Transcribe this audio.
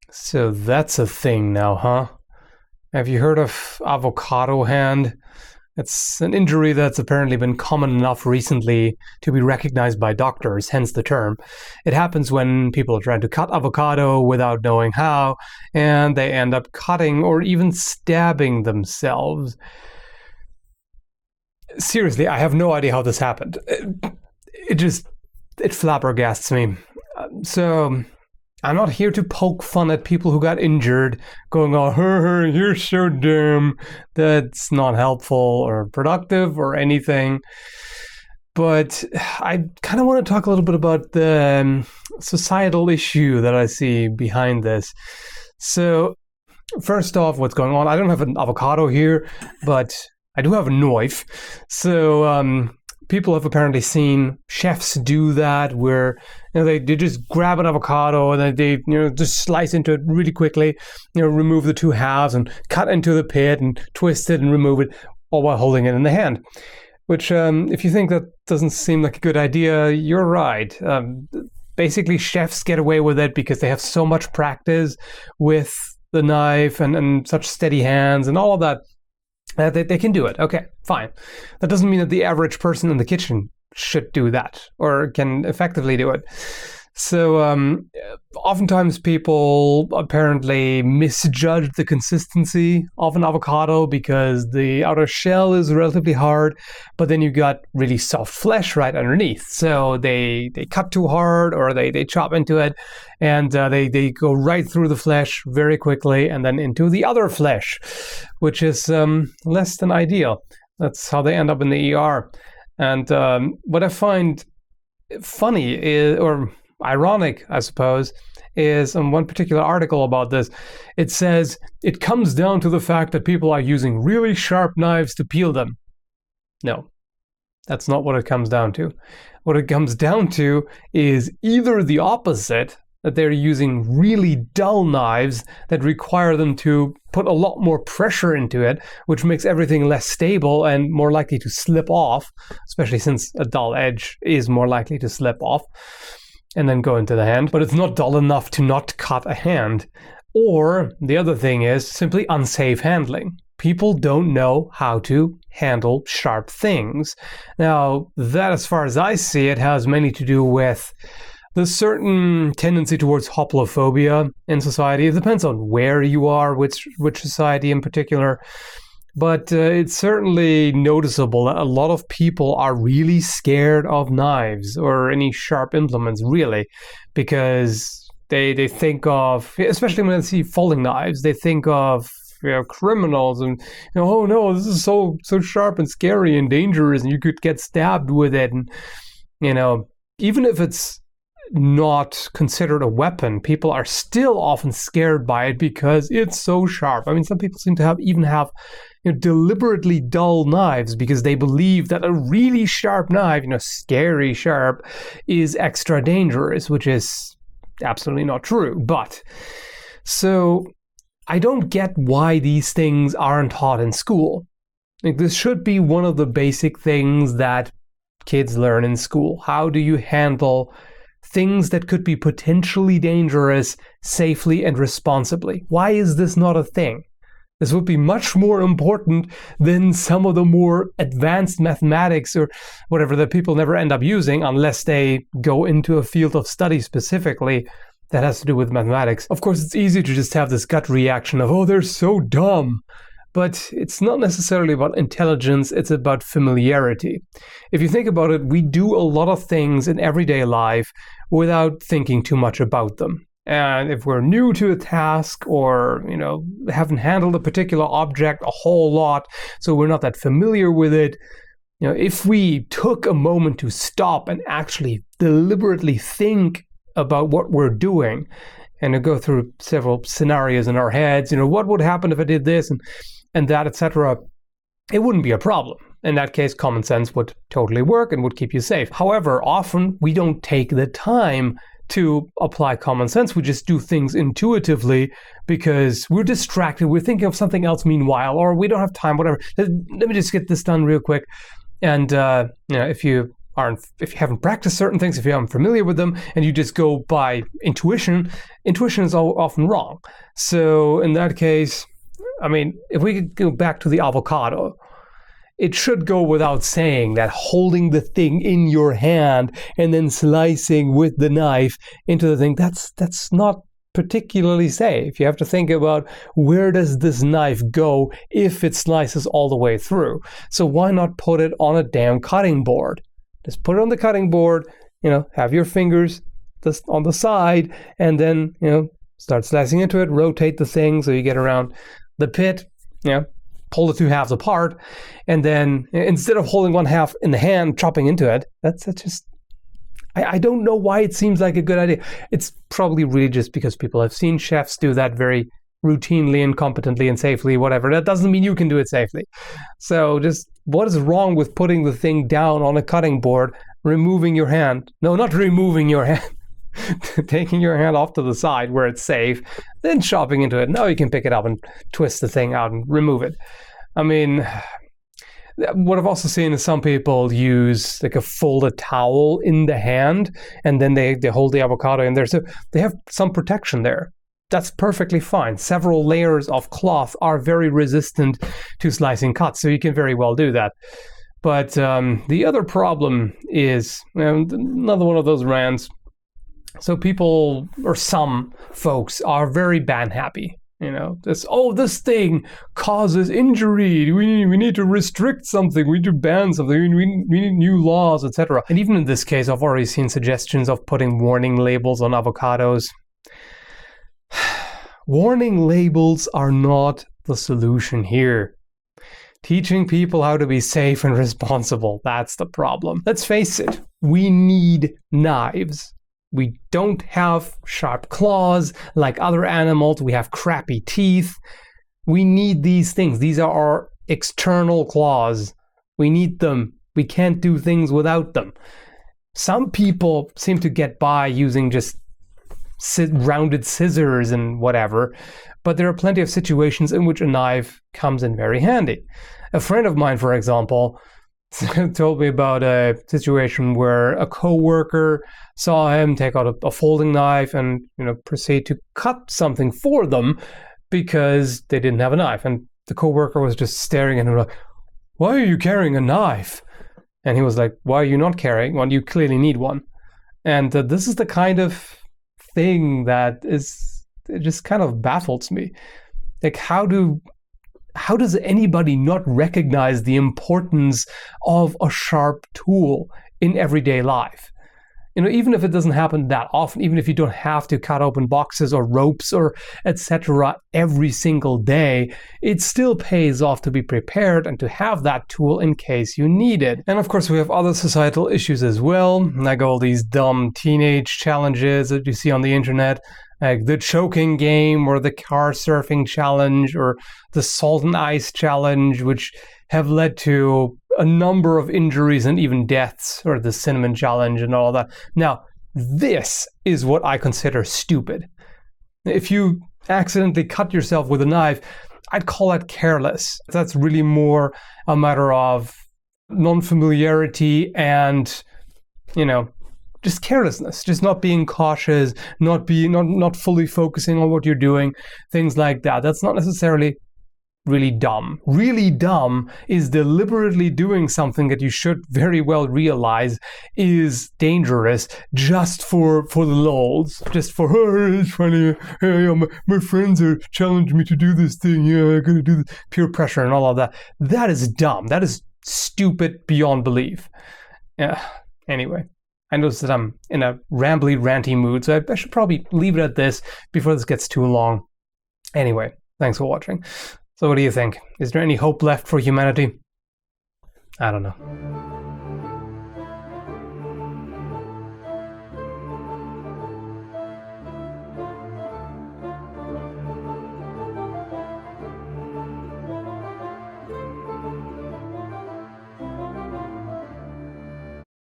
So that's a thing now, huh? Have you heard of avocado hand? It's an injury that's apparently been common enough recently to be recognized by doctors, hence the term. It happens when people are trying to cut avocado without knowing how, and they end up cutting or even stabbing themselves. Seriously, I have no idea how this happened. It flabbergasts me. So, I'm not here to poke fun at people who got injured, going, oh, you're so dumb. That's not helpful or productive or anything. But I kind of want to talk a little bit about the societal issue that I see behind this. So, first off, what's going on? I don't have an avocado here, but I do have a knife. So, people have apparently seen chefs do that, where they just grab an avocado and then they just slice into it really quickly, remove the two halves and cut into the pit and twist it and remove it, all while holding it in the hand. Which, if you think that doesn't seem like a good idea, you're right. Basically, chefs get away with it because they have so much practice with the knife and such steady hands and all of that. They can do it. Okay, fine. That doesn't mean that the average person in the kitchen should do that or can effectively do it. So oftentimes people apparently misjudge the consistency of an avocado because the outer shell is relatively hard, but then you got really soft flesh right underneath. So they cut too hard or they chop into it and they go right through the flesh very quickly and then into the other flesh, which is less than ideal. That's how they end up in the ER. And what I find funny is, or ironic, I suppose, is in one particular article about this, it says it comes down to the fact that people are using really sharp knives to peel them. No, that's not what it comes down to. What it comes down to is either the opposite, that they're using really dull knives that require them to put a lot more pressure into it, which makes everything less stable and more likely to slip off, especially since a dull edge is more likely to slip off and then go into the hand, but it's not dull enough to not cut a hand. Or the other thing is simply unsafe handling. People don't know how to handle sharp things. Now, that, as far as I see it, has mainly to do with the certain tendency towards hoplophobia in society. It depends on where you are, which society in particular. But it's certainly noticeable that a lot of people are really scared of knives or any sharp implements, really, because they think of, especially when they see folding knives, they think of criminals and, oh no, this is so sharp and scary and dangerous and you could get stabbed with it. And, even if it's not considered a weapon, people are still often scared by it because it's so sharp. I mean, some people seem to have deliberately dull knives because they believe that a really sharp knife, scary sharp, is extra dangerous, which is absolutely not true. But so I don't get why these things aren't taught in school. Like, this should be one of the basic things that kids learn in school. How do you handle things that could be potentially dangerous safely and responsibly? Why is this not a thing? This would be much more important than some of the more advanced mathematics or whatever that people never end up using unless they go into a field of study specifically that has to do with mathematics. Of course, it's easy to just have this gut reaction of, oh, they're so dumb. But it's not necessarily about intelligence, it's about familiarity. If you think about it, we do a lot of things in everyday life without thinking too much about them. And if we're new to a task or, haven't handled a particular object a whole lot, so we're not that familiar with it, if we took a moment to stop and actually deliberately think about what we're doing and to go through several scenarios in our heads, what would happen if I did this and that, etc., it wouldn't be a problem. In that case, common sense would totally work and would keep you safe. However, often we don't take the time to apply common sense. We just do things intuitively because we're distracted. We're thinking of something else meanwhile, or we don't have time, whatever. Let me just get this done real quick. And, if you if you haven't practiced certain things, if you aren't familiar with them, and you just go by intuition is often wrong. So in that case, I mean, if we could go back to the avocado, it should go without saying that holding the thing in your hand and then slicing with the knife into the thing, that's not particularly safe. You have to think about, where does this knife go if it slices all the way through? So why not put it on a damn cutting board? Just put it on the cutting board, have your fingers just on the side, and then, start slicing into it, rotate the thing so you get around the pit, pull the two halves apart, and then instead of holding one half in the hand, chopping into it, that's just, I don't know why it seems like a good idea. It's probably really just because people have seen chefs do that very routinely and competently and safely, whatever. That doesn't mean you can do it safely. So just, what is wrong with putting the thing down on a cutting board, removing your hand? No, not removing your hand. Taking your hand off to the side where it's safe, then chopping into it. Now you can pick it up and twist the thing out and remove it. I mean, what I've also seen is some people use like a folded towel in the hand, and then they hold the avocado in there. So they have some protection there. That's perfectly fine. Several layers of cloth are very resistant to slicing cuts, so you can very well do that. But the other problem is, another one of those rants. So people, or some folks, are very ban happy. This thing causes injury. We need to restrict something. We need to ban something. We need new laws, etc. And even in this case, I've already seen suggestions of putting warning labels on avocados. Warning labels are not the solution here. Teaching people how to be safe and responsible, that's the problem. Let's face it, we need knives. We don't have sharp claws like other animals. We have crappy teeth. We need these things. These are our external claws. We need them. We can't do things without them. Some people seem to get by using just rounded scissors and whatever, but there are plenty of situations in which a knife comes in very handy. A friend of mine, for example, told me about a situation where a coworker saw him take out a folding knife and proceed to cut something for them because they didn't have a knife. And the coworker was just staring at him like, "Why are you carrying a knife?" And he was like, "Why are you not carrying one? You clearly need one." And this is the kind of thing that it just kind of baffles me. Like, how does anybody not recognize the importance of a sharp tool in everyday life? Even if it doesn't happen that often, even if you don't have to cut open boxes or ropes or etc. every single day, it still pays off to be prepared and to have that tool in case you need it. And of course, we have other societal issues as well, like all these dumb teenage challenges that you see on the internet, like the choking game or the car surfing challenge or the salt and ice challenge, which have led to a number of injuries and even deaths, or the cinnamon challenge and all that. Now, this is what I consider stupid. If you accidentally cut yourself with a knife, I'd call that careless. That's really more a matter of non-familiarity and, just carelessness, just not being cautious, not fully focusing on what you're doing, things like that. That's not necessarily really dumb. Really dumb is deliberately doing something that you should very well realize is dangerous just for the lulz, just for, "Oh, it's funny, hey, my friends are challenging me to do this thing, I gotta do this," peer pressure and all of that. That is dumb. That is stupid beyond belief. Anyway, I noticed that I'm in a rambly, ranty mood, so I should probably leave it at this before this gets too long. Anyway, thanks for watching. So what do you think? Is there any hope left for humanity? I don't know.